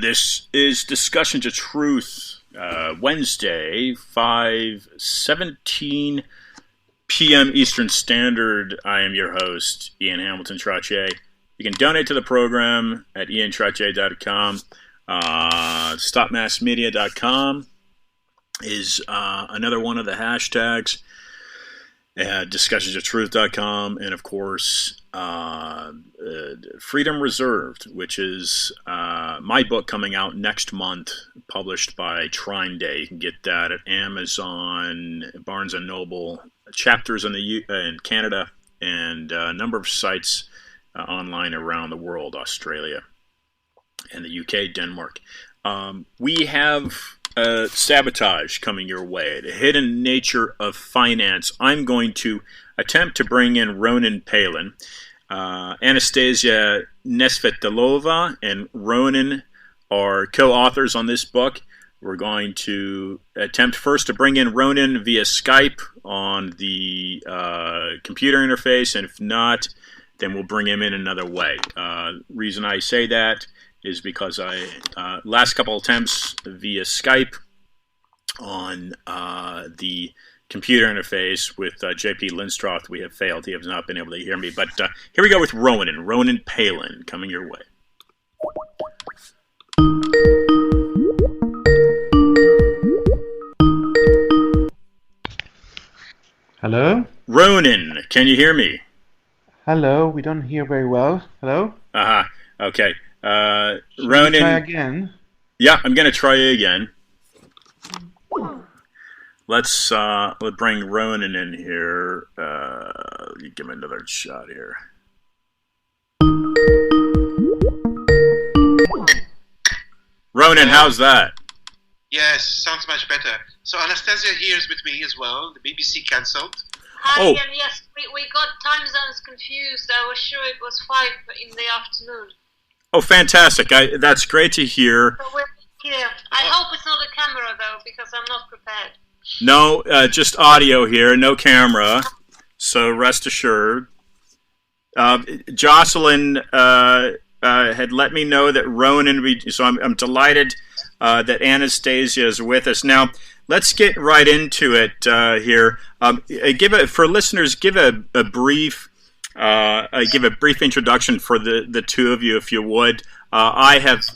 This is Discussion to Truth, Wednesday, 5:17 p.m. Eastern Standard. I am your host, Ian Hamilton Trottier. You can donate to the program at iantrottier.com. Stopmassmedia.com is another one of the hashtags. Discussionstotruth.com, and of course Freedom Reserved, which is my book coming out next month, published by Trine Day. You can get that at Amazon, Barnes & Noble, chapters in Canada, and a number of sites online around the world, Australia and the UK, Denmark. We have Sabotage coming your way, the hidden nature of finance. I'm going to attempt to bring in Ronen Palan. Anastasia Nesvetailova and Ronen are co-authors on this book. We're going to attempt first to bring in Ronen via Skype on the computer interface, and if not, then we'll bring him in another way. Reason I say that is because last couple attempts via Skype on the computer interface with J.P. Lindstroth, we have failed. He has not been able to hear me. But here we go with Ronen Palan, coming your way. Hello? Ronen, can you hear me? Hello, we don't hear very well. Hello? Okay. Should Ronen, we try again? Yeah, I'm going to try again. Let's bring Ronen in here. Give him another shot here. Ronen, how's that? Yes, sounds much better. So Anastasia here is with me as well. The BBC cancelled. Hi, and yes, we got time zones confused. I was sure it was 5 in the afternoon. Oh, fantastic. That's great to hear. So we're here. I hope it's not a camera, though, because I'm not prepared. No, just audio here, no camera. So rest assured. Jocelyn had let me know that Ronen, so I'm delighted that Anastasia is with us. Now, let's get right into it here. For listeners, give a brief introduction for the two of you, if you would. I have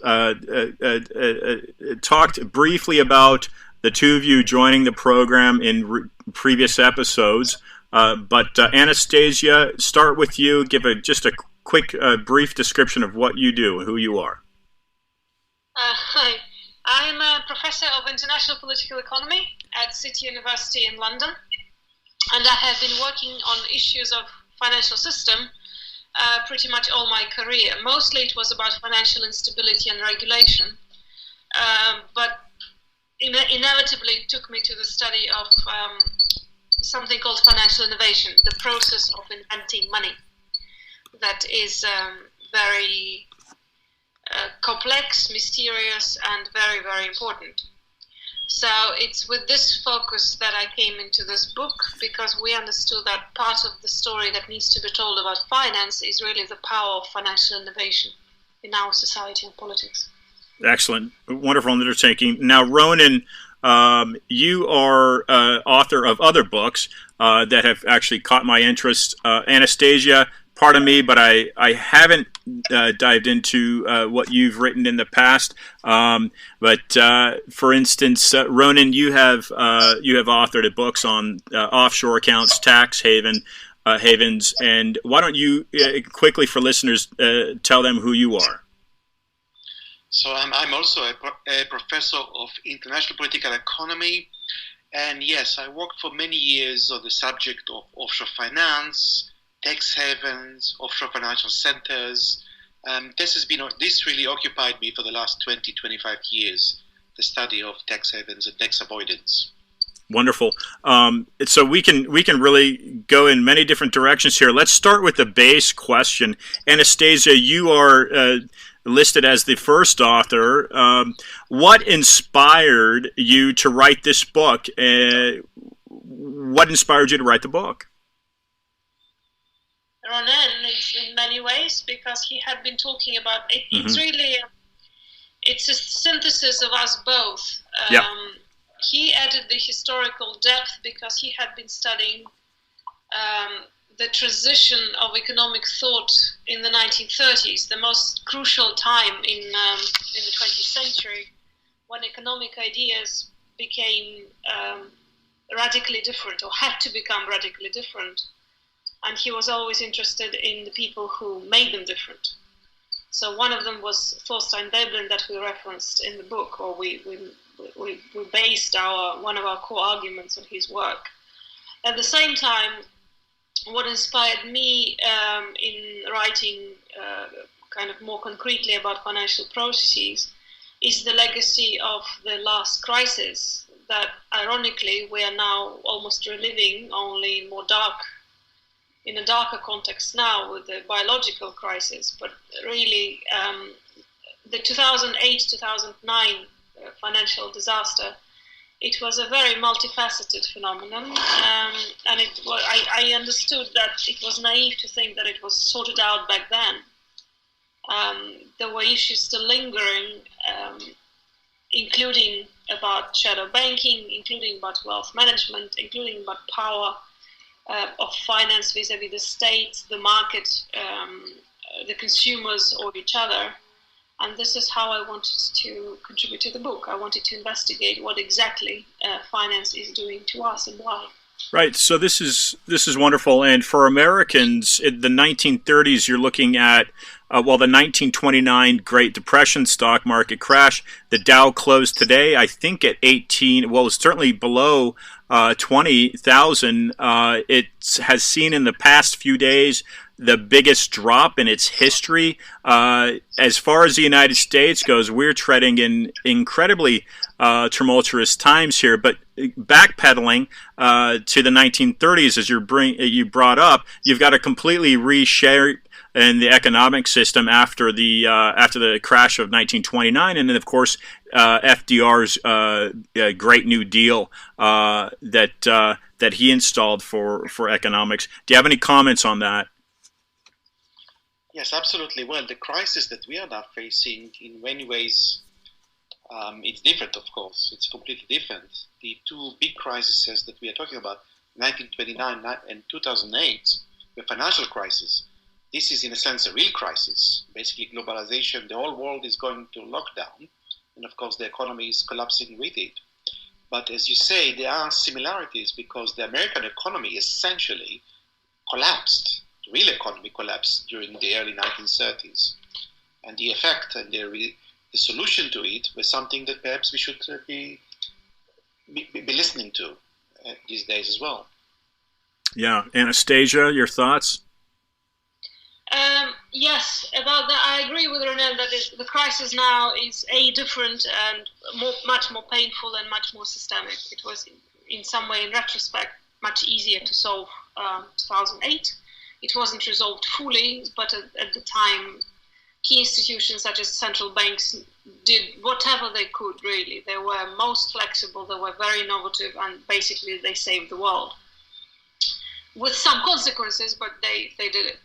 talked briefly about the two of you joining the program in previous episodes, but Anastasia, start with you. Give just a quick, brief description of what you do, who you are. Hi. I'm a professor of international political economy at City University in London, and I have been working on issues of financial system pretty much all my career. Mostly it was about financial instability and regulation, but inevitably it took me to the study of something called financial innovation, the process of inventing money. That is very complex, mysterious, and very, very important. So it's with this focus that I came into this book, because we understood that part of the story that needs to be told about finance is really the power of financial innovation in our society and politics. Excellent. Wonderful undertaking. Now, Ronen, you are author of other books that have actually caught my interest. Anastasia, pardon me, but I haven't dived into what you've written in the past. But for instance, Ronen, you have authored books on offshore accounts, tax havens, and why don't you quickly for listeners tell them who you are? So I'm also a professor of international political economy. And yes, I worked for many years on the subject of offshore finance, tax havens, offshore financial centers. This really occupied me for the last 20, 25 years, the study of tax havens and tax avoidance. Wonderful. So we can really go in many different directions here. Let's start with the base question. Anastasia, you are listed as the first author. What inspired you to write this book? What inspired you to write the book? Ronen is in many ways, because he had been talking about it. Mm-hmm. It's a synthesis of us both. Yeah. He added the historical depth because he had been studying the transition of economic thought in the 1930s, the most crucial time in the 20th century, when economic ideas became radically different, or had to become radically different. And he was always interested in the people who made them different. So one of them was Thorstein Veblen that we referenced in the book, or we based one of our core arguments on his work. At the same time, what inspired me in writing kind of more concretely about financial processes is the legacy of the last crisis that, ironically, we are now almost reliving, only in a darker context now with the biological crisis. But really, the 2008-2009 financial disaster, it was a very multifaceted phenomenon, and I understood that it was naive to think that it was sorted out back then. There were issues still lingering, including about shadow banking, including about wealth management, including about power of finance vis-a-vis the state, the market, the consumers, or each other. And this is how I wanted to contribute to the book. I wanted to investigate what exactly finance is doing to us and why. Right. So this is wonderful. And for Americans, in the 1930s, you're looking at the 1929 Great Depression stock market crash. The Dow closed today, I think, at 18. Well, it's certainly below 20,000. It has seen in the past few days the biggest drop in its history. As far as the United States goes, we're treading in incredibly tumultuous times here. But backpedaling to the 1930s, as you brought up, you've got to completely reshape in the economic system after the crash of 1929, and then of course FDR's Great New Deal that he installed for economics. Do you have any comments on that? Yes, absolutely. Well, the crisis that we are now facing, in many ways, it's different, of course. It's completely different. The two big crises that we are talking about, 1929 and 2008, the financial crisis. This is, in a sense, a real crisis. Basically, globalization, the whole world is going to lockdown, and of course, the economy is collapsing with it. But as you say, there are similarities because the American economy essentially collapsed. The real economy collapsed during the early 1930s. And the effect and the solution to it was something that perhaps we should be listening to these days as well. Yeah. Anastasia, your thoughts? Yes, about that, I agree with Ronen that the crisis now is different and much more painful and much more systemic. It was, in some way, in retrospect, much easier to solve 2008. It wasn't resolved fully, but at the time, key institutions such as central banks did whatever they could, really. They were most flexible, they were very innovative, and basically they saved the world. With some consequences, but they did it.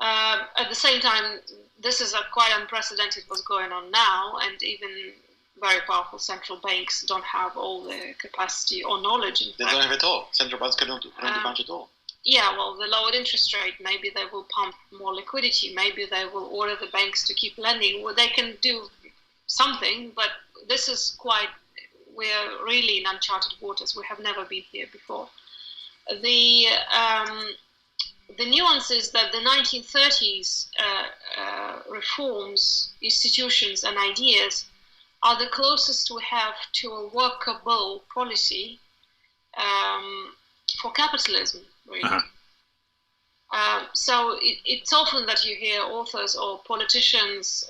At the same time, this is quite unprecedented what's going on now, and even very powerful central banks don't have all the capacity or knowledge. They don't have it all. Central banks cannot do much at all. Yeah, well, the lowered interest rate, maybe they will pump more liquidity, maybe they will order the banks to keep lending. Well, they can do something, but this is we're really in uncharted waters. We have never been here before. the nuance is that the 1930s reforms, institutions, and ideas are the closest we have to a workable policy for capitalism, really. So it's often that you hear authors or politicians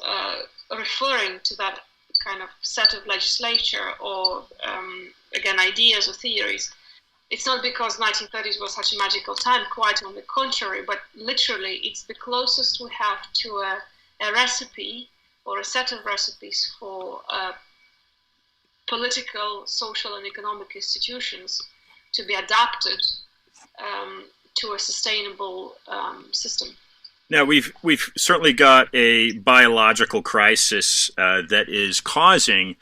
referring to that kind of set of legislature or, again, ideas or theories. It's not because 1930s was such a magical time, quite on the contrary, but literally it's the closest we have to a recipe or a set of recipes for political, social, and economic institutions to be adapted to a sustainable system. Now, we've certainly got a biological crisis that is causing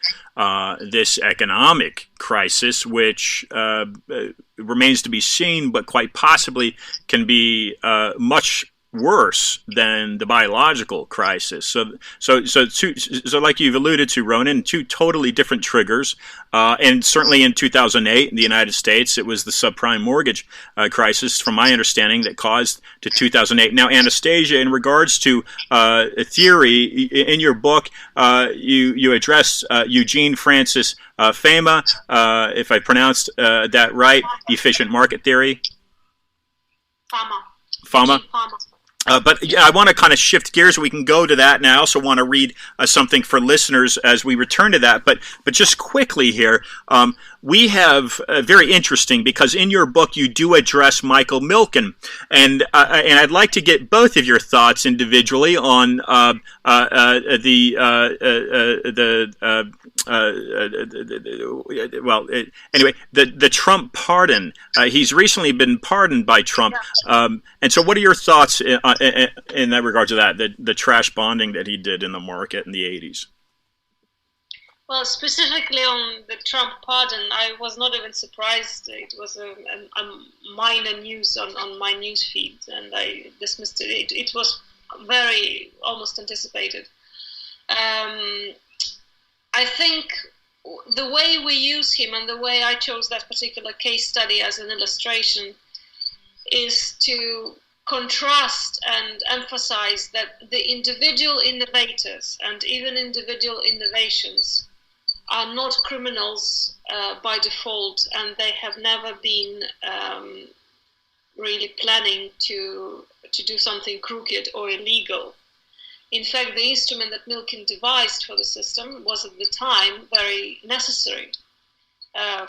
this economic crisis, which remains to be seen, but quite possibly can be much worse than the biological crisis. So like you've alluded to, Ronen, two totally different triggers. And certainly in 2008 in the United States, it was the subprime mortgage crisis, from my understanding, that caused to 2008. Now, Anastasia, in regards to a theory, in your book, you address Eugene Francis Fama, if I pronounced that right, efficient market theory. Fama. But yeah, I want to kind of shift gears. We can go to that, and I also want to read something for listeners as we return to that. But just quickly here, we have very interesting, because in your book you do address Michael Milken, and I'd like to get both of your thoughts individually on the Trump pardon. He's recently been pardoned by Trump, and so what are your thoughts in that regard to that, the trash bonding that he did in the market in the 80s? Well, specifically on the Trump pardon, I was not even surprised. It was a minor news on my news feed, and I dismissed it. It was very almost anticipated. I think the way we use him and the way I chose that particular case study as an illustration is to contrast and emphasize that the individual innovators and even individual innovations are not criminals by default, and they have never been really planning to do something crooked or illegal. In fact, the instrument that Milken devised for the system was at the time very necessary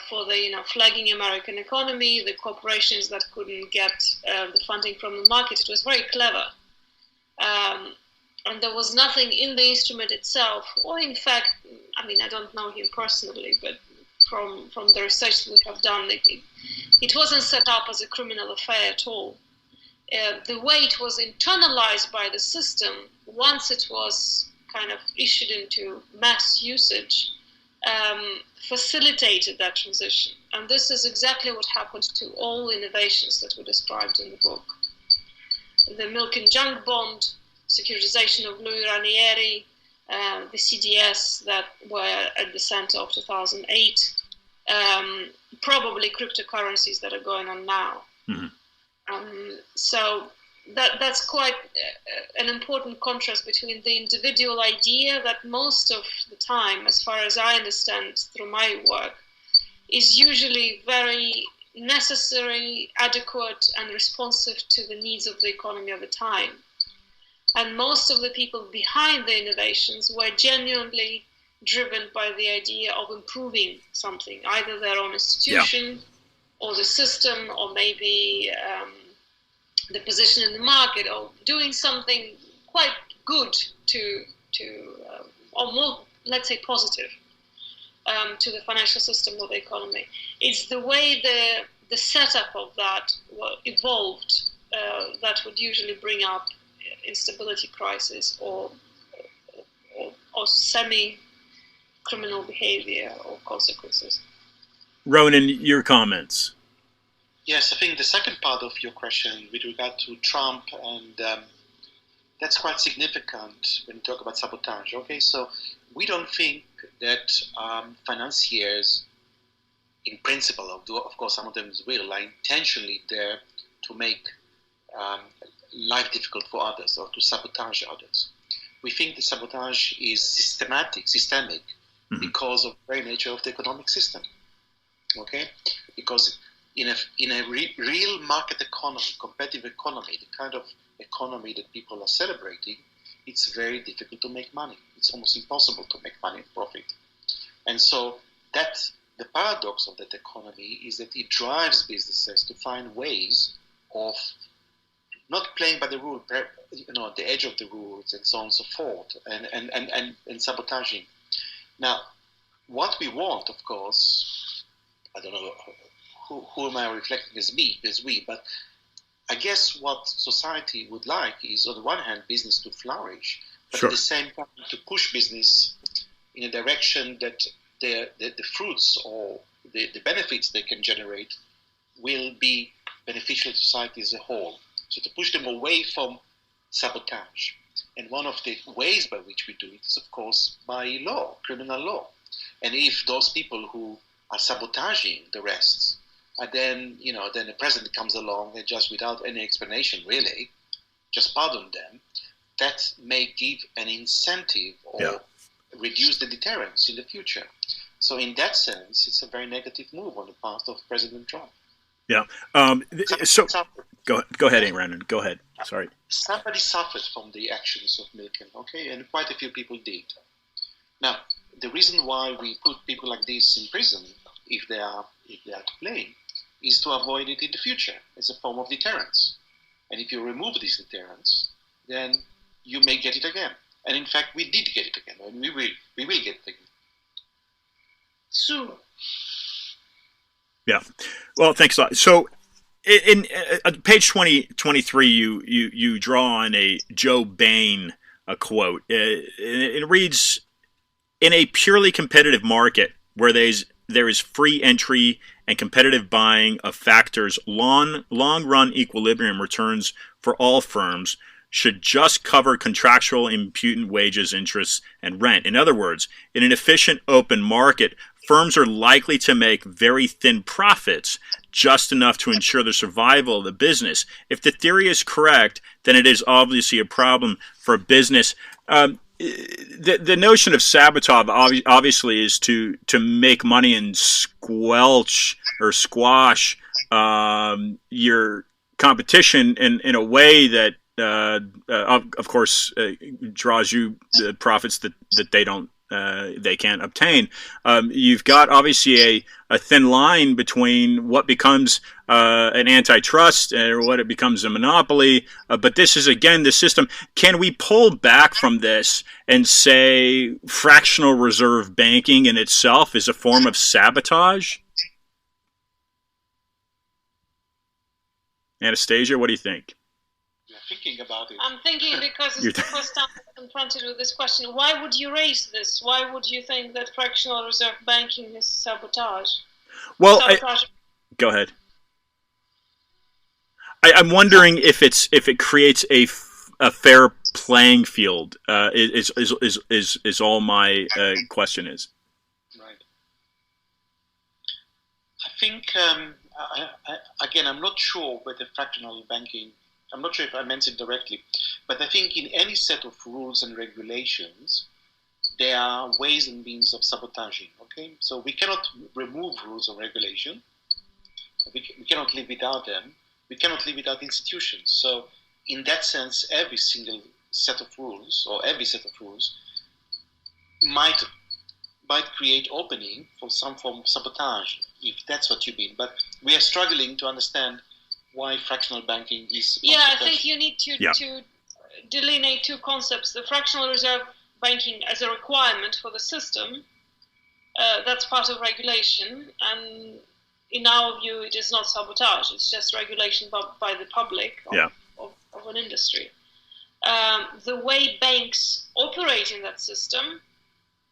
for the flagging American economy, the corporations that couldn't get the funding from the market. It was very clever. And there was nothing in the instrument itself, or in fact, I don't know him personally, but from the research we have done, it wasn't set up as a criminal affair at all. The way it was internalized by the system, once it was kind of issued into mass usage, facilitated that transition. And this is exactly what happened to all innovations that were described in the book. The Milken junk bond, securitization of Louis Ranieri, the CDS that were at the center of 2008, probably cryptocurrencies that are going on now. Mm-hmm. So that's quite an important contrast between the individual idea that most of the time, as far as I understand through my work, is usually very necessary, adequate, and responsive to the needs of the economy of the time. And most of the people behind the innovations were genuinely driven by the idea of improving something, either their own institution or the system, or maybe the position in the market, or doing something quite good or more, let's say, positive to the financial system or the economy. It's the way the setup of that evolved that would usually bring up instability crisis or semi-criminal behavior or consequences. Ronen, your comments. Yes, I think the second part of your question with regard to Trump, and that's quite significant when you talk about sabotage. Okay, so we don't think that financiers, in principle, of course some of them will, are intentionally there to make life difficult for others or to sabotage others. We think the sabotage is systemic, because of the very nature of the economic system. Okay, because in a real market economy, competitive economy, the kind of economy that people are celebrating, it's very difficult to make money. It's almost impossible to make money and profit. And so the paradox of that economy is that it drives businesses to find ways of not playing by the rule, at the edge of the rules and so on and so forth, and sabotaging. Now, what we want, of course, I don't know who am I reflecting as we, but I guess what society would like is, on the one hand, business to flourish, but at the same time to push business in a direction that the fruits or the benefits they can generate will be beneficial to society as a whole. So to push them away from sabotage. And one of the ways by which we do it is, of course, by law, criminal law. And if those people who are sabotaging the rest, then the president comes along and just without any explanation, really, just pardon them, that may give an incentive or reduce the deterrence in the future. So in that sense, it's a very negative move on the part of President Trump. Yeah. So go ahead, Ronen. Go ahead. Sorry. Somebody suffered from the actions of Milken, okay, and quite a few people did. Now, the reason why we put people like this in prison, if they are to blame, is to avoid it in the future as a form of deterrence. And if you remove this deterrence, then you may get it again. And in fact, we did get it again, and we will get it again. Soon. Yeah. Well, thanks a lot. So, in page 23, you draw on a Joe Bain quote. It reads, "In a purely competitive market where there is free entry and competitive buying of factors, long-run equilibrium returns for all firms should just cover contractual imputed wages, interest, and rent. In other words, in an efficient open market, firms are likely to make very thin profits, just enough to ensure the survival of the business. If the theory is correct, then it is obviously a problem for business." The notion of sabotage obviously is to make money and squelch or squash your competition in a way that of course draws you the profits that they can't obtain. You've got obviously a thin line between what becomes an antitrust or what it becomes a monopoly. But this is, again, the system. Can we pull back from this and say fractional reserve banking in itself is a form of sabotage? Anastasia, what do you think? Thinking about it. I'm thinking because it's the first time I'm confronted with this question. Why would you raise this? Why would you think that fractional reserve banking is sabotage? Well, go ahead. I'm wondering if it creates a fair playing field. Is all my question is. Right. I think again, I'm not whether fractional banking. I'm not sure if I meant it directly, but I think in any set of rules and regulations, there are ways and means of sabotaging, okay? So we cannot remove rules or regulation. We cannot live without them. We cannot live without institutions. So in that sense, every single set of rules or every set of rules might create opening for some form of sabotage, if that's what you mean. But we are struggling to understand why fractional banking is. Yeah, I think you need to delineate two concepts: the fractional reserve banking as a requirement for the system. That's part of regulation, and in our view, it is not sabotage. It's just regulation by the public of an industry. The way banks operate in that system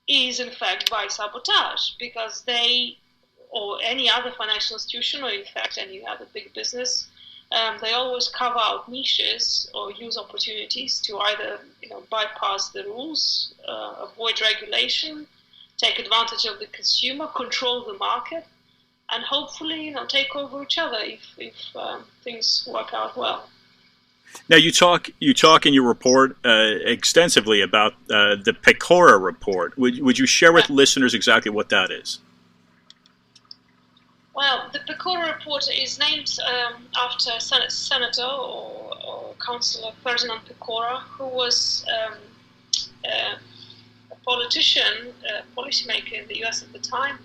is, in fact, by sabotage, because they, or any other financial institution, or in fact any other big business, they always carve out niches or use opportunities to either bypass the rules, avoid regulation, take advantage of the consumer, control the market, and hopefully take over each other if things work out well. Now you talk in your report extensively about the Pecora report. Would you share with listeners exactly what that is? Well, the Pecora report is named after Senator or Councillor Ferdinand Pecora, who was a politician, a policymaker in the US at the time,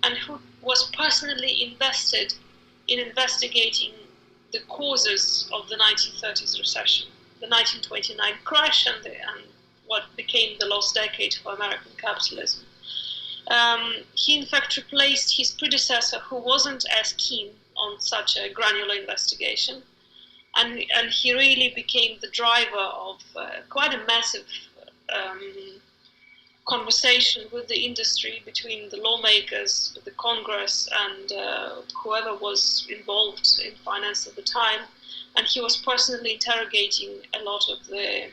and who was personally invested in investigating the causes of the 1930s recession, the 1929 crash, and what became the lost decade for American capitalism. He in fact replaced his predecessor, who wasn't as keen on such a granular investigation, and he really became the driver of quite a massive conversation with the industry, between the lawmakers, the Congress, and whoever was involved in finance at the time. And he was personally interrogating a lot of the,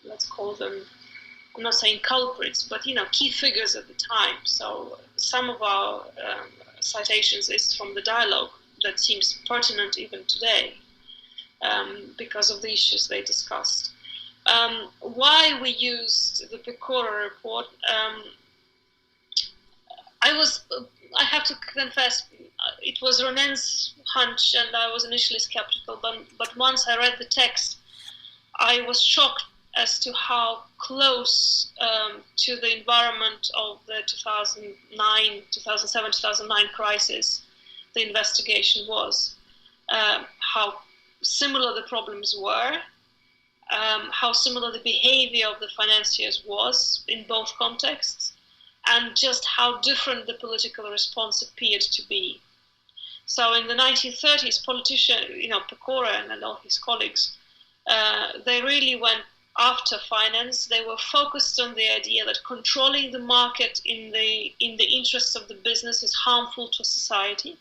let's call them, I'm not saying culprits, but key figures at the time. So some of our citations is from the dialogue that seems pertinent even today because of the issues they discussed. Why we used the Pecora report, I have to confess, it was Ronen's hunch, and I was initially skeptical, but once I read the text, I was shocked as to how close to the environment of the 2007, 2009 crisis the investigation was, how similar the problems were, how similar the behavior of the financiers was in both contexts, and just how different the political response appeared to be. So in the 1930s, Pecora and all his colleagues, they really went after finance. They were focused on the idea that controlling the market in the interests of the business is harmful to society.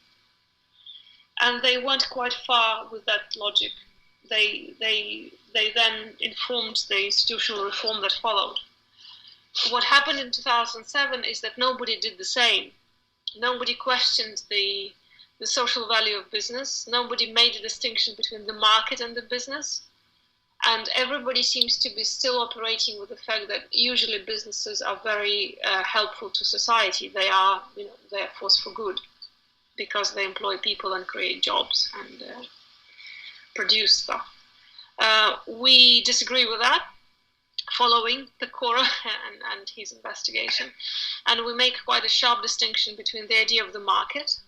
And they went quite far with that logic. They then informed the institutional reform that followed. What happened in 2007 is that nobody did the same. Nobody questioned the social value of business. Nobody made a distinction between the market and the business. And everybody seems to be still operating with the fact that usually businesses are very helpful to society. They are, they are force for good because they employ people and create jobs and produce stuff. We disagree with that, following Pecora and his investigation, and we make quite a sharp distinction between the idea of the market,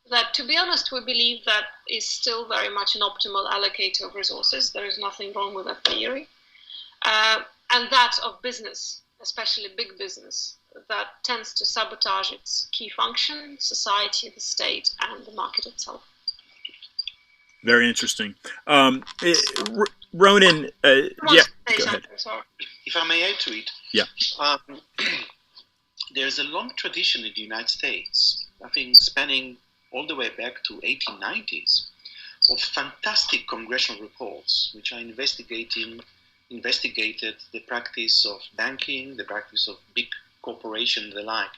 that, to be honest, we believe that is still very much an optimal allocator of resources. There is nothing wrong with that theory, and that of business, especially big business, that tends to sabotage its key function: society, the state, and the market itself. Very interesting. Ronen, yeah, go ahead. If I may add to it, yeah. There's a long tradition in the United States, I think spanning all the way back to 1890s, of fantastic congressional reports which are investigated the practice of banking, the practice of big corporations and the like.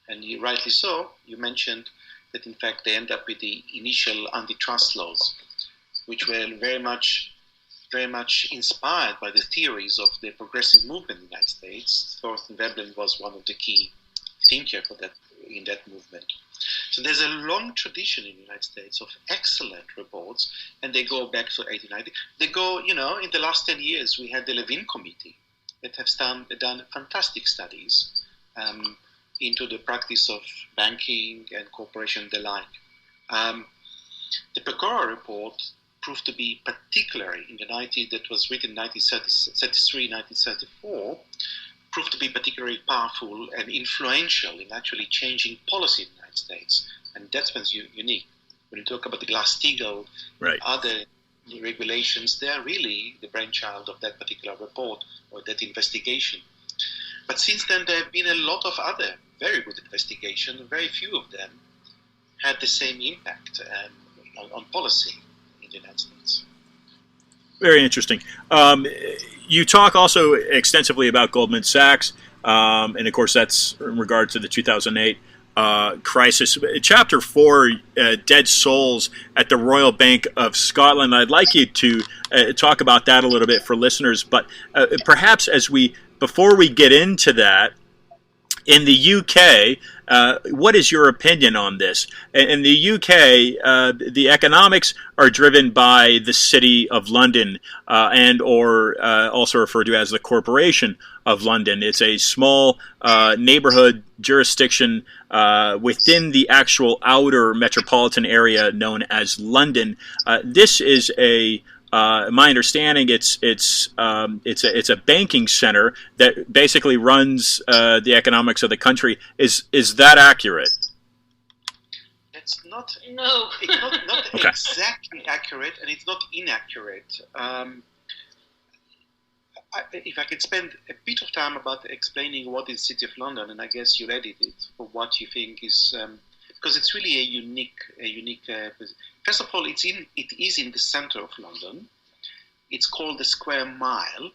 And you rightly so, you mentioned that in fact they end up with the initial antitrust laws, which were very much inspired by the theories of the progressive movement in the United States. Thornton Veblen was one of the key thinkers in that movement. So there's a long tradition in the United States of excellent reports, and they go back to 1890. They go, in the last 10 years, we had the Levin Committee that have done fantastic studies into the practice of banking and corporation and the like. The Pecora report proved to be particularly in the 90s, that was written in 1933, 1934, proved to be particularly powerful and influential in actually changing policy in the United States. And that's what's unique. When you talk about the Glass-Steagall, right, other regulations, they are really the brainchild of that particular report or that investigation. But since then, there have been a lot of other very good investigations. Very few of them had the same impact on policy in the United States. Very interesting. You talk also extensively about Goldman Sachs, and of course that's in regard to the 2008 crisis. Chapter 4, Dead Souls at the Royal Bank of Scotland. I'd like you to talk about that a little bit for listeners, but perhaps before we get into that, in the UK, what is your opinion on this? In the UK, the economics are driven by the City of London or also referred to as the Corporation of London. It's a small neighborhood jurisdiction within the actual outer metropolitan area known as London. This is my understanding, it's a banking center that basically runs the economics of the country. Is that accurate? It's not. No. It's not Okay. exactly accurate, and it's not inaccurate. If I could spend a bit of time about explaining what is City of London, and I guess you edited it for what you think is, because it's really a unique. First of all, it is in the center of London. It's called the Square Mile,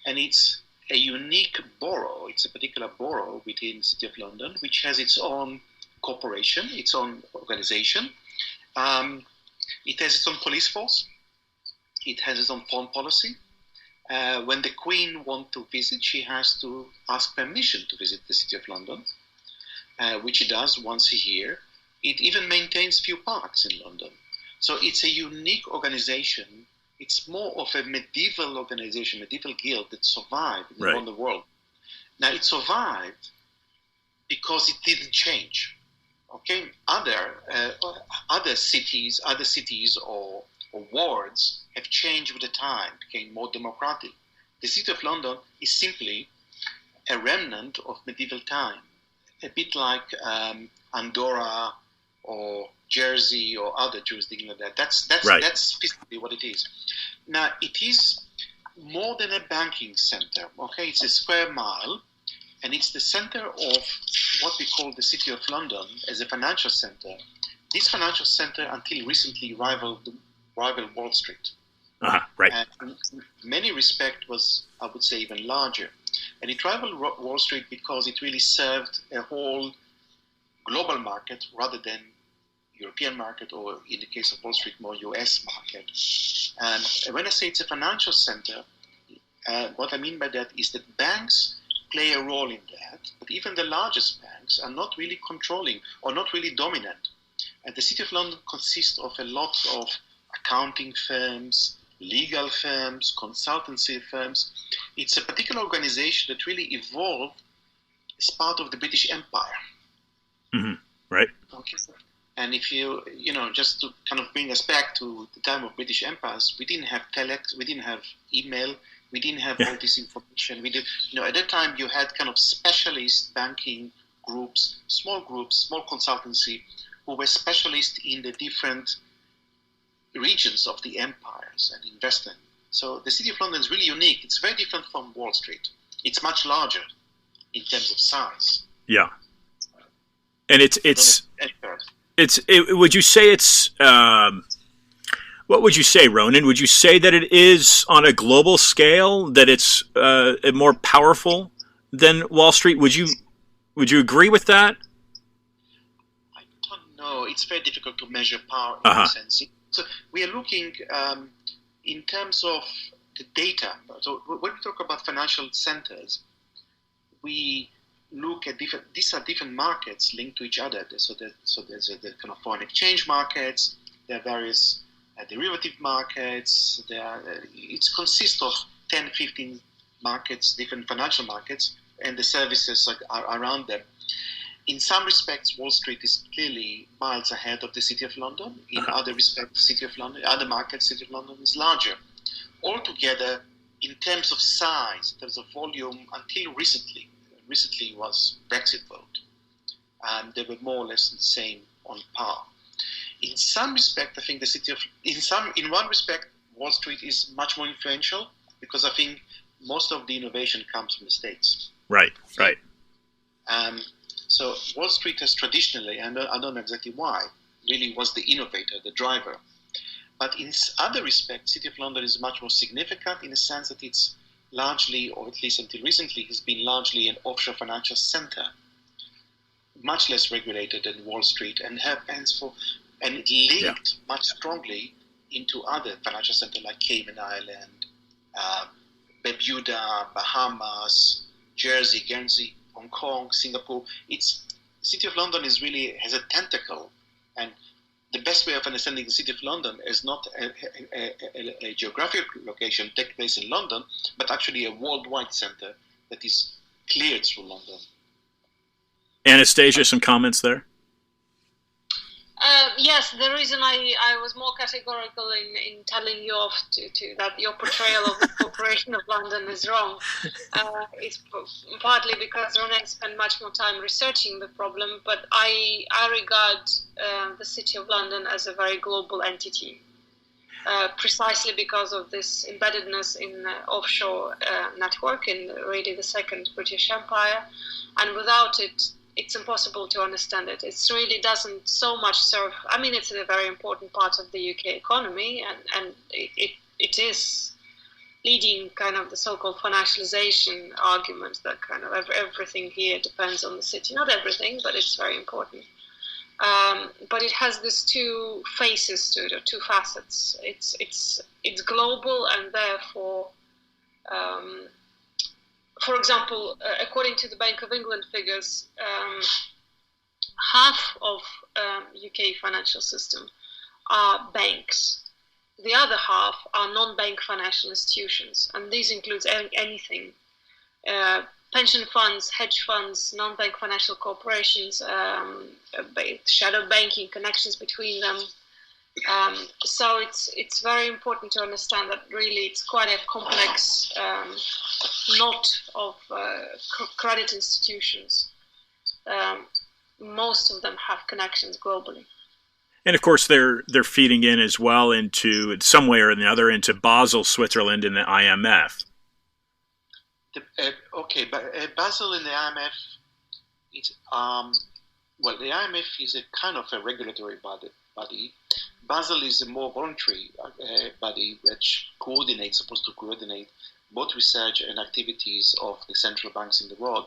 and it's a unique borough. It's a particular borough within the City of London, which has its own corporation, its own organization. It has its own police force. It has its own foreign policy. When the Queen wants to visit, she has to ask permission to visit the City of London, which she does once a year. It even maintains few parks in London. So it's a unique organization. It's more of a medieval organization, medieval guild that survived around the world. Now, it survived because it didn't change. Okay, other cities or wards have changed with the time, became more democratic. The City of London is simply a remnant of medieval time, a bit like Andorra or Jersey or other jurisdictions like that. That's physically what it is. Now, it is more than a banking center. Okay, it's a square mile, and it's the center of what we call the City of London as a financial center. This financial center, until recently, rivaled Wall Street. Right. And in many respects was, I would say, even larger. And it rivaled Wall Street because it really served a whole global market rather than European market, or in the case of Wall Street, more US market. And when I say it's a financial center, what I mean by that is that banks play a role in that, but even the largest banks are not really controlling or not really dominant. And the City of London consists of a lot of accounting firms, legal firms, consultancy firms. It's a particular organization that really evolved as part of the British Empire. Mm-hmm. Right. Okay. And if you just to kind of bring us back to the time of British empires, we didn't have telex, we didn't have email, we didn't have all this information. We did, at that time you had kind of specialist banking groups, small consultancy, who were specialists in the different regions of the empires and investing. So the City of London is really unique. It's very different from Wall Street. It's much larger in terms of size. Yeah. And would you say it's, what would you say, Ronen? Would you say that it is on a global scale, that it's more powerful than Wall Street? Would you agree with that? I don't know. It's very difficult to measure power in that sense. So we are looking in terms of the data. So when we talk about financial centers, we look at these are different markets linked to each other. So there's the kind of foreign exchange markets, there are various derivative markets, it consists of 10, 15 markets, different financial markets, and the services are around them. In some respects, Wall Street is clearly miles ahead of the City of London. In other respects, other markets, City of London is larger. Altogether, in terms of size, in terms of volume, until recently was Brexit vote, and they were more or less the same on par. In some respect, I think in one respect, Wall Street is much more influential because I think most of the innovation comes from the States. Right. So Wall Street has traditionally, and I don't know exactly why, really was the innovator, the driver. But in other respects, City of London is much more significant in the sense that it's largely, or at least until recently, has been largely an offshore financial center, much less regulated than Wall Street, and linked much strongly into other financial centers like Cayman Island, Bermuda, Bahamas, Jersey, Guernsey, Hong Kong, Singapore. The City of London has a tentacle, and the best way of understanding the City of London is not a geographical location take place in London, but actually a worldwide center that is cleared through London. Anastasia, some comments there? Yes, the reason I was more categorical in telling you off to that your portrayal of the Corporation of London is wrong is partly because Ronen spent much more time researching the problem, but I regard the City of London as a very global entity, precisely because of this embeddedness in offshore network in really the Second British Empire, and without it, it's impossible to understand it. It really doesn't so much serve. I mean, it's a very important part of the UK economy, and it is leading kind of the so-called financialization argument that kind of everything here depends on the city. Not everything, but it's very important. But it has these two faces to it, or two facets. It's global, and therefore. For example, according to the Bank of England figures, half of UK financial system are banks. The other half are non-bank financial institutions, and these includes anything. Pension funds, hedge funds, non-bank financial corporations, shadow banking, connections between them. So it's very important to understand that really it's quite a complex knot of credit institutions. Most of them have connections globally. And of course, they're feeding in as well into some way or another into Basel, Switzerland, and the IMF. But Basel and the IMF, the IMF is a kind of a regulatory body. Basel is a more voluntary body which supposed to coordinate both research and activities of the central banks in the world.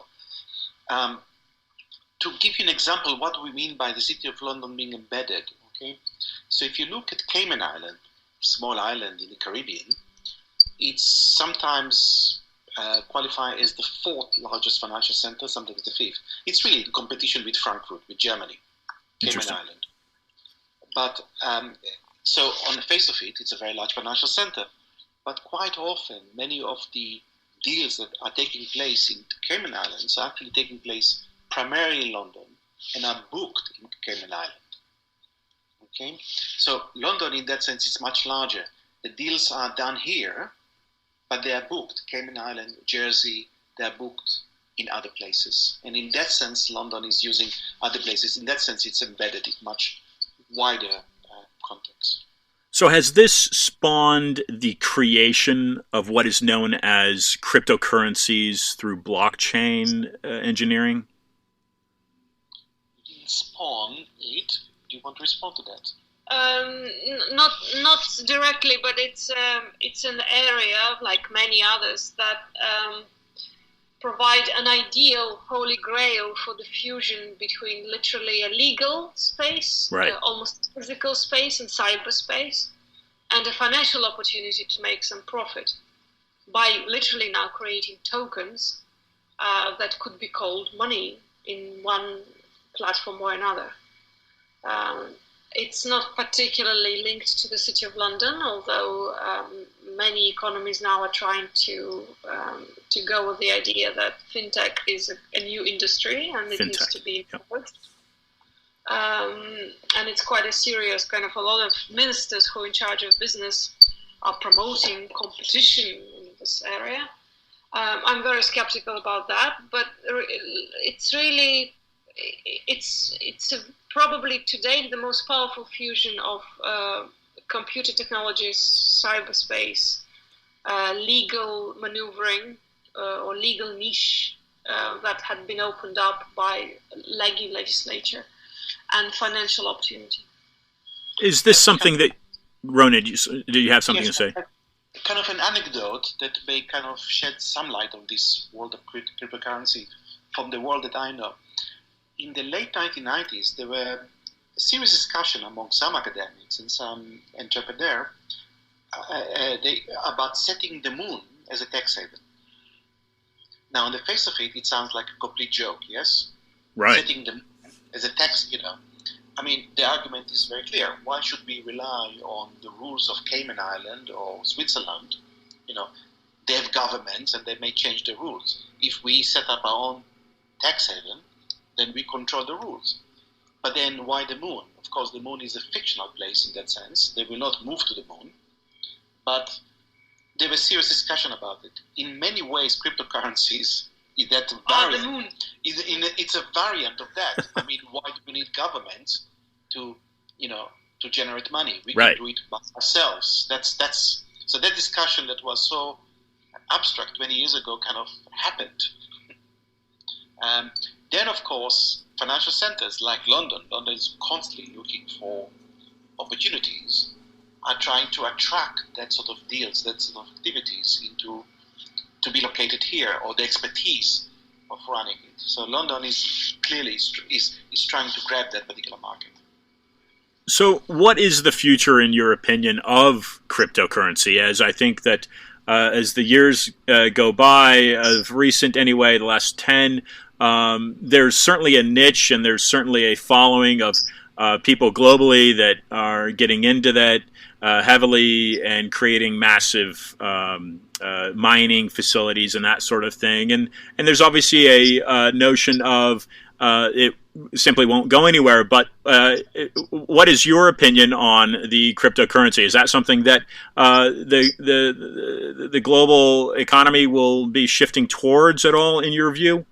To give you an example, what we mean by the City of London being embedded, okay? So if you look at Cayman Island, small island in the Caribbean, it's sometimes qualified as the fourth largest financial center, sometimes the fifth. It's really in competition with Frankfurt, with Germany, Cayman Island. But so on the face of it, it's a very large financial center. But quite often, many of the deals that are taking place in Cayman Islands are actually taking place primarily in London and are booked in Cayman Island. Okay, so London, in that sense, is much larger. The deals are done here, but they are booked Cayman Island, Jersey. They are booked in other places, and in that sense, London is using other places. In that sense, it's embedded in much wider context. So has this spawned the creation of what is known as cryptocurrencies through blockchain engineering? You didn't spawn it. Do you want to respond to that? Not directly, but it's an area, like many others, that provide an ideal holy grail for the fusion between literally a legal space, right, almost physical space and cyberspace, and a financial opportunity to make some profit by literally now creating tokens that could be called money in one platform or another. It's not particularly linked to the City of London, although many economies now are trying to go with the idea that fintech is a new industry and it needs to be encouraged. And it's quite a serious kind of, a lot of ministers who are in charge of business are promoting competition in this area. I'm very skeptical about that, but it's really, it's probably today the most powerful fusion of computer technologies, cyberspace, legal maneuvering or legal niche that had been opened up by legislature, and financial opportunity. Is this something that, Ronen, do you have something to say? Kind of an anecdote that may kind of shed some light on this world of cryptocurrency from the world that I know. in the late 1990s, there were a serious discussion among some academics and some entrepreneurs about setting the moon as a tax haven. Now, on the face of it, it sounds like a complete joke, yes? Right. Setting the moon as a tax, I mean, the argument is very clear. Why should we rely on the rules of Cayman Island or Switzerland? They have governments and they may change the rules. If we set up our own tax haven, then we control the rules. But then why the moon? Of course, the moon is a fictional place in that sense. They will not move to the moon. But there was serious discussion about it. In many ways, cryptocurrencies is that variant. The moon. It's a variant of that. I mean, why do we need governments to generate money? We Right. can do it by ourselves. So that discussion that was so abstract 20 years ago kind of happened. Then, of course, financial centers like London is constantly looking for opportunities, are trying to attract that sort of deals, that sort of activities to be located here, or the expertise of running it. So London is clearly is trying to grab that particular market. So what is the future, in your opinion, of cryptocurrency? As I think that as the years go by, of recent anyway, the last 10, there's certainly a niche and there's certainly a following of people globally that are getting into that heavily and creating massive mining facilities and that sort of thing. And there's obviously a notion of it simply won't go anywhere. But what is your opinion on the cryptocurrency? Is that something that the global economy will be shifting towards at all, in your view?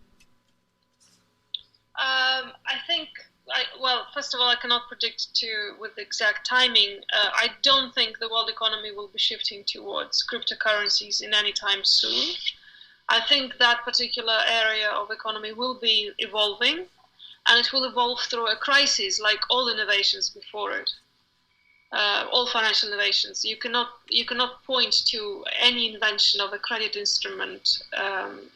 I think, well, first of all, I cannot predict with exact timing. I don't think the world economy will be shifting towards cryptocurrencies in any time soon. I think that particular area of economy will be evolving, and it will evolve through a crisis, like all innovations before it. All financial innovations. You cannot point to any invention of a credit instrument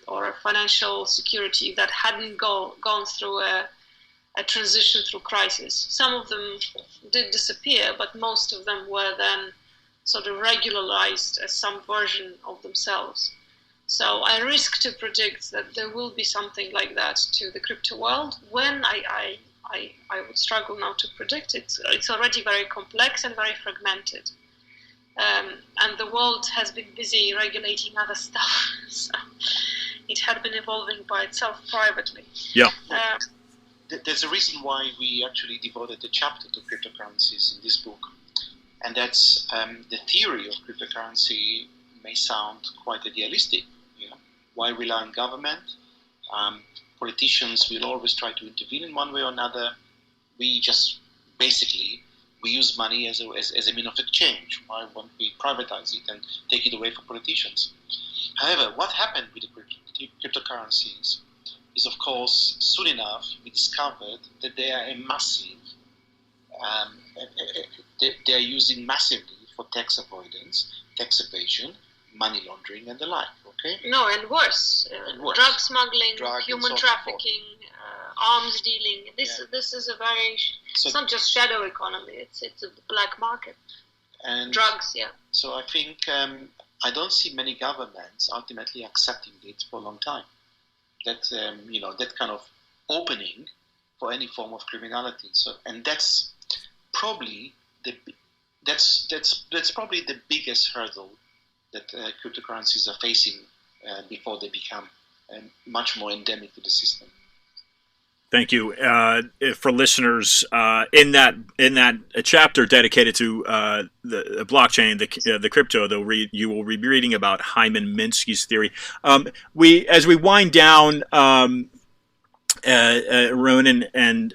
or a financial security that hadn't gone through a transition through crisis. Some of them did disappear, but most of them were then sort of regularized as some version of themselves. So I risk to predict that there will be something like that to the crypto world. When I would struggle now to predict it. It's already very complex and very fragmented. And the world has been busy regulating other stuff. So it had been evolving by itself privately. Yeah. There's a reason why we actually devoted a chapter to cryptocurrencies in this book. And that's the theory of cryptocurrency may sound quite idealistic. Why rely on government? Politicians will always try to intervene in one way or another. We just basically use money as a mean of exchange. Why won't we privatize it and take it away from politicians? However, what happened with the cryptocurrencies is, of course, soon enough we discovered that they are a massive. They are using massively for tax avoidance, tax evasion, money laundering, and the like. Okay. No, and worse. Drug smuggling, human trafficking, arms dealing. This is a very. It's not just shadow economy. It's a black market. And drugs, yeah. So I think I don't see many governments ultimately accepting it for a long time. That that kind of opening for any form of criminality. So, and that's probably the biggest hurdle that cryptocurrencies are facing before they become much more endemic to the system. Thank you. For listeners, in that chapter dedicated to the blockchain, the crypto, you will be reading about Hyman Minsky's theory. As we wind down, Ronen and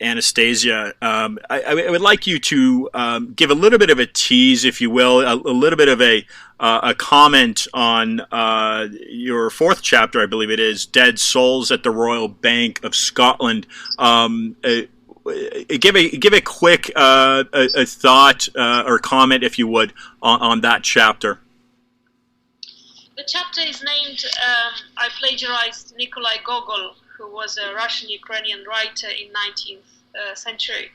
Anastasia, I would like you to give a little bit of a tease, if you will, a little bit of a comment on your fourth chapter, I believe it is, Dead Souls at the Royal Bank of Scotland. Give a quick a thought or comment, if you would, on that chapter. The chapter is named, I plagiarized Nikolai Gogol, who was a Russian-Ukrainian writer in 19th century.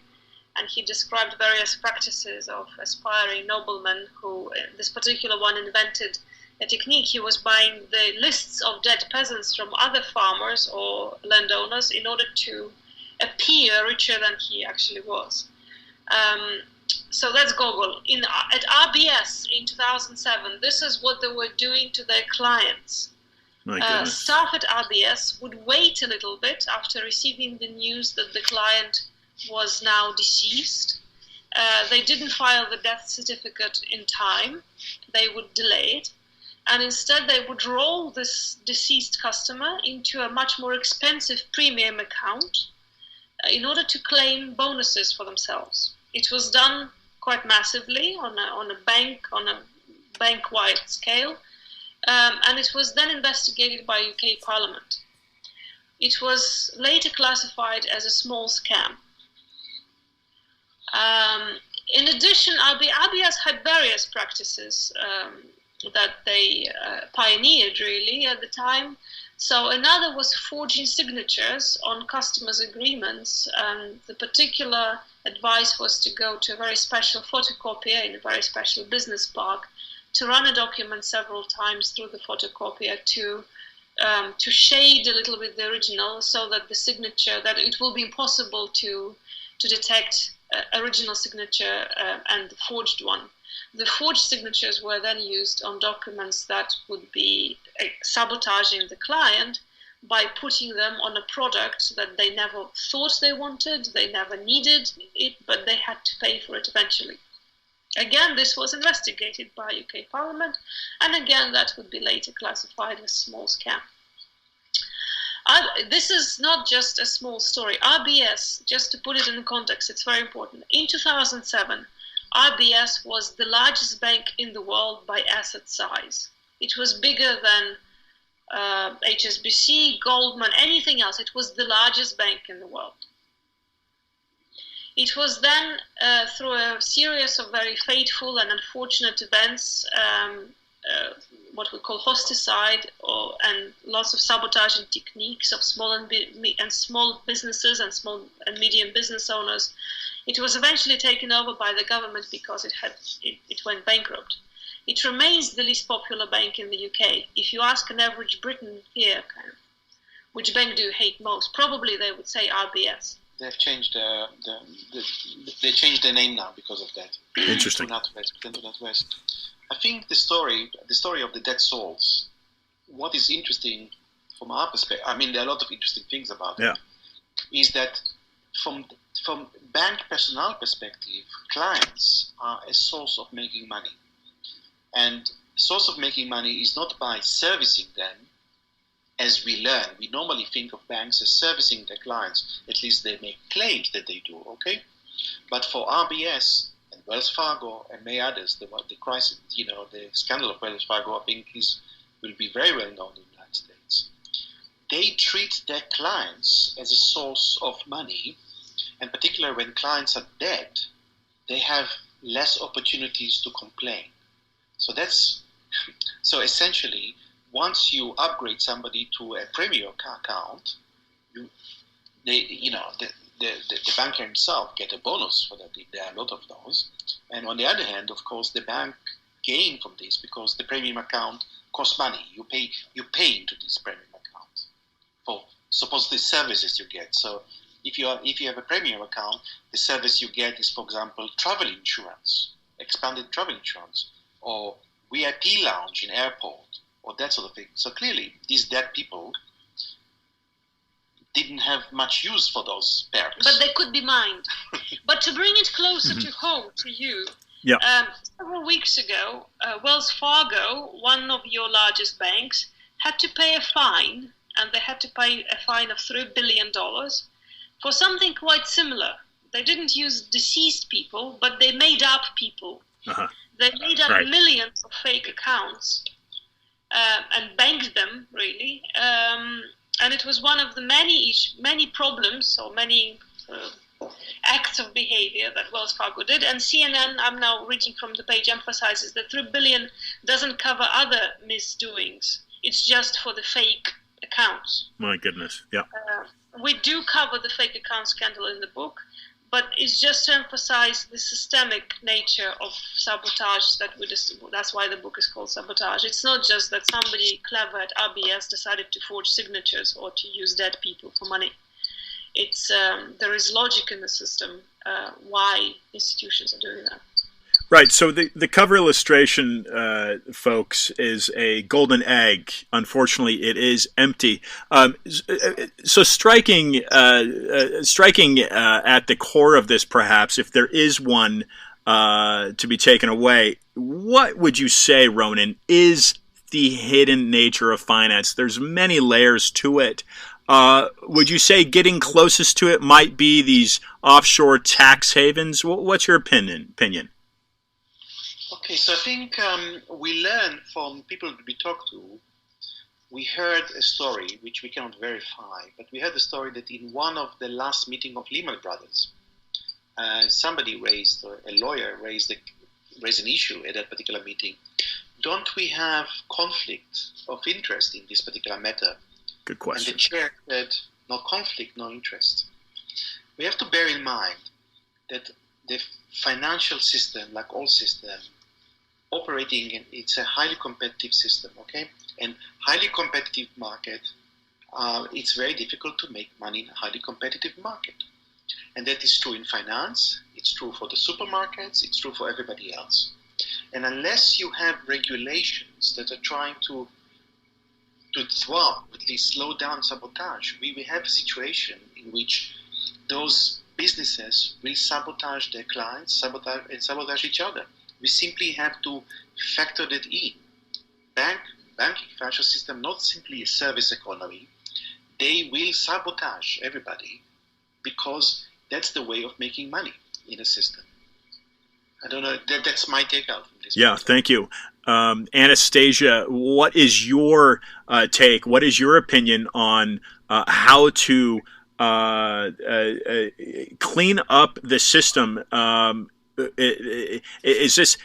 And he described various practices of aspiring noblemen who, this particular one, invented a technique. He was buying the lists of dead peasants from other farmers or landowners in order to appear richer than he actually was. So that's Gogol. At RBS in 2007, this is what they were doing to their clients. Staff at RBS would wait a little bit after receiving the news that the client was now deceased. They didn't file the death certificate in time. They would delay it. And instead they would roll this deceased customer into a much more expensive premium account in order to claim bonuses for themselves. It was done quite massively on a bank-wide scale, and it was then investigated by UK Parliament. It was later classified as a small scam. In addition, RBS had various practices that they pioneered really at the time. So another was forging signatures on customers' agreements, and the particular advice was to go to a very special photocopier in a very special business park, to run a document several times through the photocopier to shade a little bit the original, so that the signature, that it will be impossible to detect original signature and the forged one. The forged signatures were then used on documents that would be sabotaging the client by putting them on a product that they never thought they wanted, they never needed it, but they had to pay for it eventually. Again, this was investigated by UK Parliament, and again, that would be later classified as small scam. This is not just a small story. RBS, just to put it in context, it's very important. In 2007, RBS was the largest bank in the world by asset size. It was bigger than HSBC, Goldman, anything else. It was the largest bank in the world. It was then, through a series of very fateful and unfortunate events, what we call hosticide, and lots of sabotaging techniques of small businesses and small and medium business owners. It was eventually taken over by the government because it went bankrupt. It remains the least popular bank in the UK. If you ask an average Briton here, which bank do you hate most, probably they would say RBS. They've changed they changed their name now because of that. Interesting. To NatWest. I think the story of the dead souls. What is interesting from our perspective, I mean, there are a lot of interesting things about it. Is that from bank personnel perspective, clients are a source of making money, and source of making money is not by servicing them. As we learn, we normally think of banks as servicing their clients. At least they make claims that they do, okay? But for RBS and Wells Fargo and many others, the crisis, the scandal of Wells Fargo, I think will be very well known in the United States. They treat their clients as a source of money, and particularly when clients are dead, they have less opportunities to complain. So essentially, once you upgrade somebody to a premium account, the banker himself get a bonus for that. There are a lot of those. And on the other hand, of course, the bank gain from this because the premium account costs money. You pay into this premium account for supposedly services you get. So if you have a premium account, the service you get is, for example, travel insurance, expanded travel insurance, or VIP lounge in airport, or that sort of thing. So clearly, these dead people didn't have much use for those perks. But they could be mined. But to bring it closer to home, to you, several weeks ago, Wells Fargo, one of your largest banks, had to pay a fine, and they had to pay a fine of $3 billion for something quite similar. They didn't use deceased people, but they made up people. They made up millions of fake accounts and banked them, really. And it was one of the many problems or many acts of behavior that Wells Fargo did. And CNN, I'm now reading from the page, emphasizes that $3 billion doesn't cover other misdoings. It's just for the fake accounts. My goodness. Yeah. We do cover the fake account scandal in the book, but it's just to emphasize the systemic nature of sabotage that's why the book is called Sabotage. It's not just that somebody clever at RBS decided to forge signatures or to use dead people for money. It's there is logic in the system why institutions are doing that. Right. So the cover illustration, folks, is a golden egg. Unfortunately, it is empty. So striking at the core of this, perhaps, if there is one to be taken away, what would you say, Ronen, is the hidden nature of finance? There's many layers to it. Would you say getting closest to it might be these offshore tax havens? What's your opinion? Okay, so I think we learn from people that we talk to. We heard a story, which we cannot verify, but we heard a story that in one of the last meeting of Lehman Brothers, somebody a lawyer raised an issue at that particular meeting. Don't we have conflict of interest in this particular matter? Good question. And the chair said, no conflict, no interest. We have to bear in mind that the financial system, like all systems, operating, it's a highly competitive system, okay? And highly competitive market, it's very difficult to make money in a highly competitive market. And that is true in finance, it's true for the supermarkets, it's true for everybody else. And unless you have regulations that are trying to thwart, at least slow down sabotage, we have a situation in which those businesses will sabotage their clients, sabotage each other. We simply have to factor that in. Banking financial system, not simply a service economy, they will sabotage everybody because that's the way of making money in a system. I don't know, that's my takeout from this. Yeah, thank you. Anastasia, what is your take? What is your opinion on how to clean up the system? Is this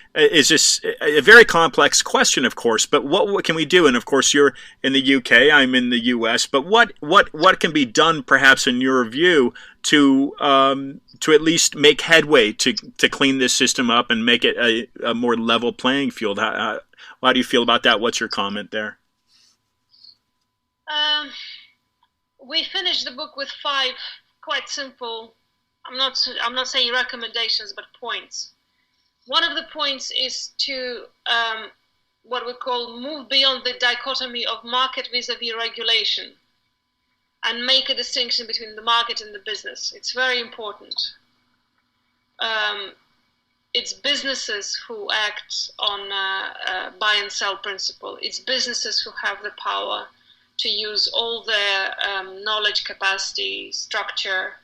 a very complex question, of course, but what can we do? And of course, you're in the UK, I'm in the US, but what can be done, perhaps in your view, to at least make headway to clean this system up and make it a more level playing field? How do you feel about that? What's your comment there? We finished the book with 5 quite simple, I'm not saying recommendations, but points. One of the points is to what we call move beyond the dichotomy of market vis-a-vis regulation and make a distinction between the market and the business. It's very important. It's businesses who act on buy and sell principle. It's businesses who have the power to use all their knowledge, capacity, structure,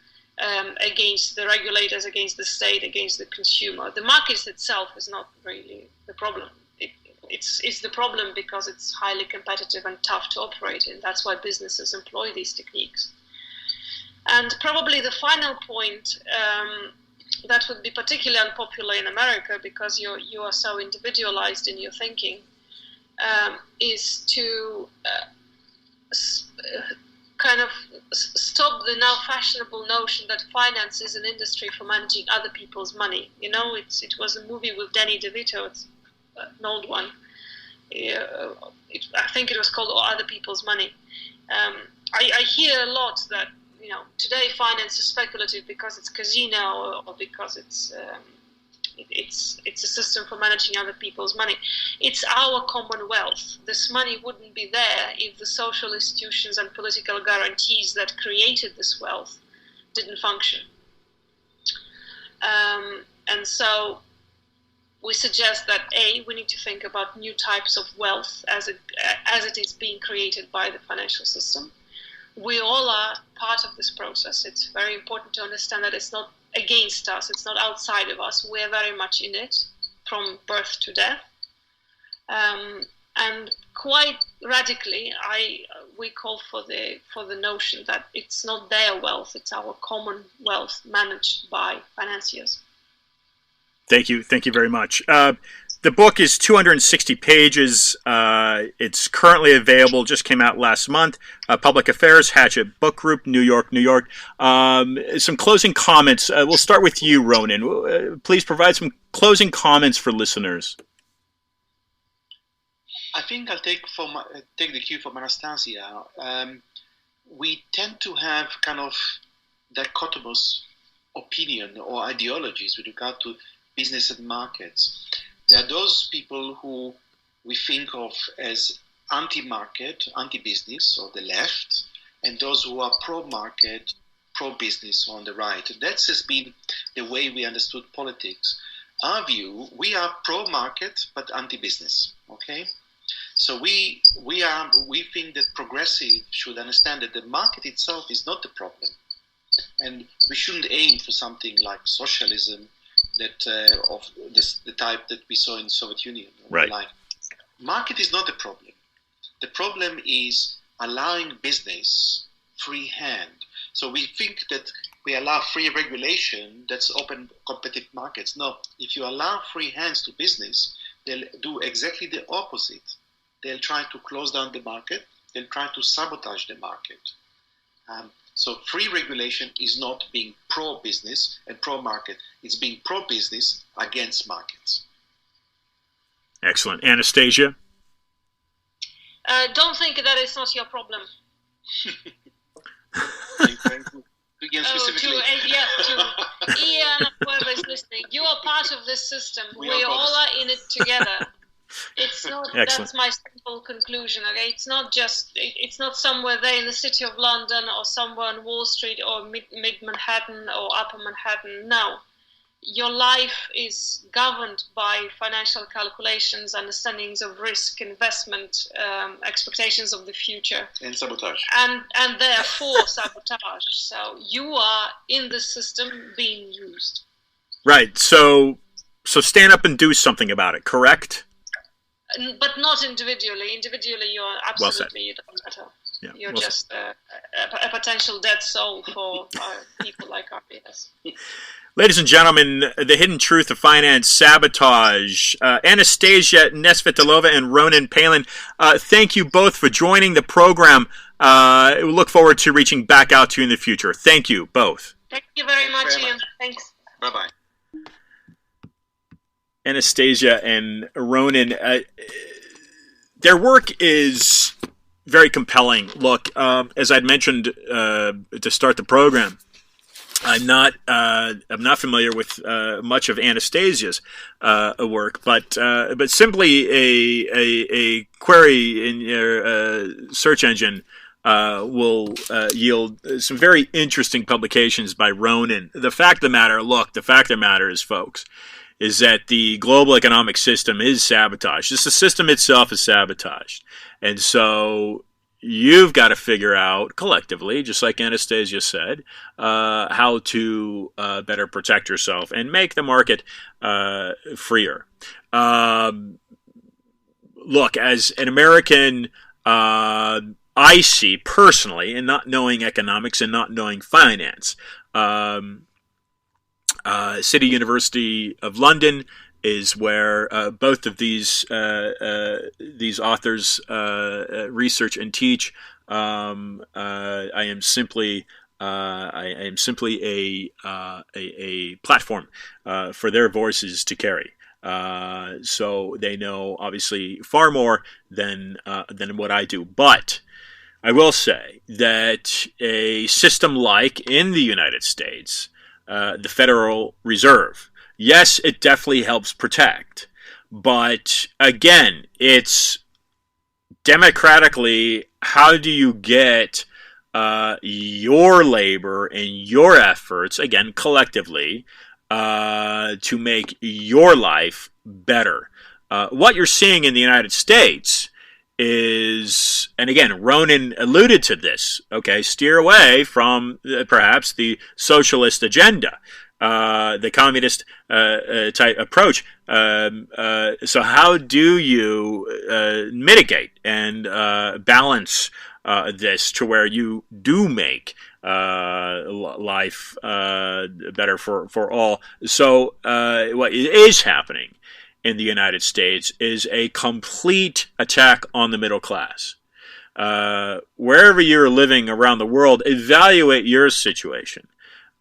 against the regulators, against the state, against the consumer. The market itself is not really the problem. It's the problem because it's highly competitive and tough to operate in. That's why businesses employ these techniques. And probably the final point that would be particularly unpopular in America because you are so individualized in your thinking is to kind of stop the now fashionable notion that finance is an industry for managing other people's money. You know, it was a movie with Danny DeVito, it's an old one. I think it was called Other People's Money. I hear a lot that, you know, today finance is speculative because it's casino or because it's a system for managing other people's money. It's our common wealth. This money wouldn't be there if the social institutions and political guarantees that created this wealth didn't function. And so we suggest that we need to think about new types of wealth as it is being created by the financial system. We all are part of this process. It's very important to understand that it's not against us, it's not outside of us. We're very much in it from birth to death. And quite radically, we call for the notion that it's not their wealth, it's our common wealth managed by financiers. Thank you very much. The book is 260 pages. It's currently available. Just came out last month. Public Affairs, Hatchet Book Group, New York, New York. Some closing comments. We'll start with you, Ronen. Please provide some closing comments for listeners. I think I'll take the cue from Anastasia. We tend to have kind of dichotomous opinion or ideologies with regard to business and markets. There are those people who we think of as anti-market, anti-business, or the left, and those who are pro-market, pro-business on the right. And that has been the way we understood politics. Our view, we are pro-market but anti-business. Okay. So we think that progressive should understand that the market itself is not the problem, and we shouldn't aim for something like socialism that of the type that we saw in the Soviet Union. Right. Market is not the problem. The problem is allowing business free hand. So we think that we allow free regulation, that's open competitive markets. No, if you allow free hands to business, they'll do exactly the opposite. They'll try to close down the market. They'll try to sabotage the market. So free regulation is not being pro-business and pro-market. It's being pro-business against markets. Excellent. Anastasia? Don't think that it's not your problem. Again, specifically. To Ian, whoever is listening, you are part of this system. We all are in it together. It's not. Excellent. That's my simple conclusion. Okay, it's not somewhere there in the city of London or somewhere on Wall Street or mid Manhattan or upper Manhattan. No, your life is governed by financial calculations, understandings of risk, investment, expectations of the future, and sabotage, and therefore sabotage. So you are in the system being used. Right. So stand up and do something about it. Correct. But not individually. Individually, you're absolutely, you don't matter. Yeah, you're just a potential dead soul for people like us. Ladies and gentlemen, the hidden truth of finance sabotage. Anastasia Nesvetailova and Ronen Palan, thank you both for joining the program. We look forward to reaching back out to you in the future. Thank you both. Thank you very much, Ian. Thanks. Bye-bye. Anastasia and Ronen, their work is very compelling. Look, as I'd mentioned to start the program, I'm not familiar with much of Anastasia's work, but simply a query in your search engine will yield some very interesting publications by Ronen. The fact of the matter is, folks, is that the global economic system is sabotaged. Just the system itself is sabotaged. And so you've got to figure out collectively, just like Anastasia said, how to better protect yourself and make the market freer. Look, as an American, I see personally, and not knowing economics and not knowing finance, City University of London is where both of these authors research and teach. I am simply a platform for their voices to carry. So they know obviously far more than what I do. But I will say that a system like in the United States, the Federal Reserve, yes, it definitely helps protect. But again, it's democratically, how do you get your labor and your efforts, again, collectively, to make your life better? What you're seeing in the United States is, and again, Ronen alluded to this, okay, steer away from perhaps the socialist agenda, the communist type approach. So how do you mitigate and balance this to where you do make life better for all? So what is happening in the United States is a complete attack on the middle class. Wherever you're living around the world, evaluate your situation.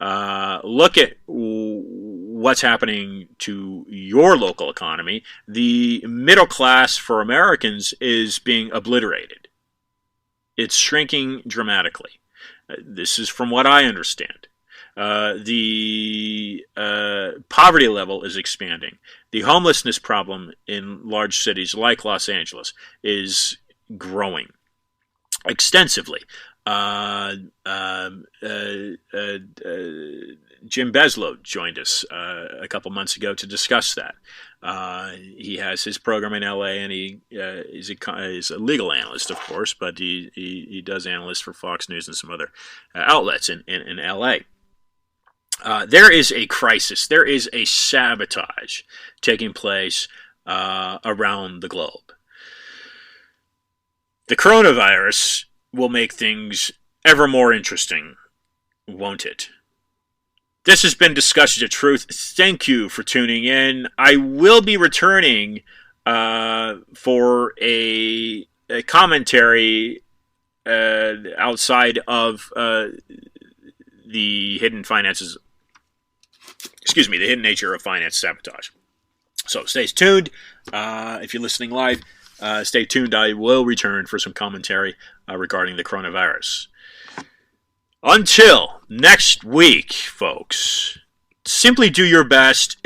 Look at what's happening to your local economy. The middle class for Americans is being obliterated. It's shrinking dramatically. This is from what I understand. The poverty level is expanding. The homelessness problem in large cities like Los Angeles is growing extensively. Jim Beslow joined us a couple months ago to discuss that. He has his program in LA, and he is a legal analyst, of course, but he does analyst for Fox News and some other outlets in LA. There is a crisis. There is a sabotage taking place around the globe. The coronavirus will make things ever more interesting, won't it? This has been Discussions of Truth. Thank you for tuning in. I will be returning for a commentary outside of the hidden finances. The hidden nature of finance sabotage. So stay tuned. If you're listening live, stay tuned. I will return for some commentary regarding the coronavirus. Until next week, folks, simply do your best.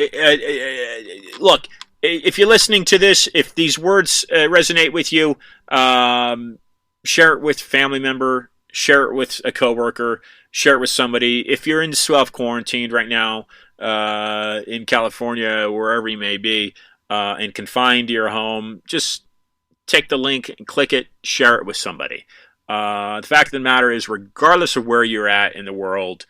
Look, if you're listening to this, if these words resonate with you, share it with a family member, share it with a coworker, share it with somebody. If you're in self-quarantined right now in California, wherever you may be, and confined to your home, just take the link and click it, share it with somebody. The fact of the matter is, regardless of where you're at in the world,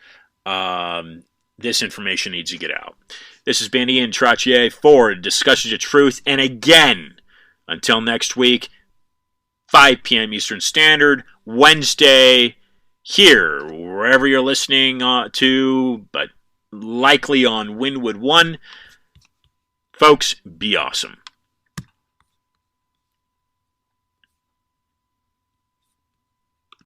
this information needs to get out. This has been Ian Trottier for Discussions of Truth. And again, until next week, 5 p.m. Eastern Standard, Wednesday, here, wherever you're listening to, but likely on Winwood One. Folks, be awesome.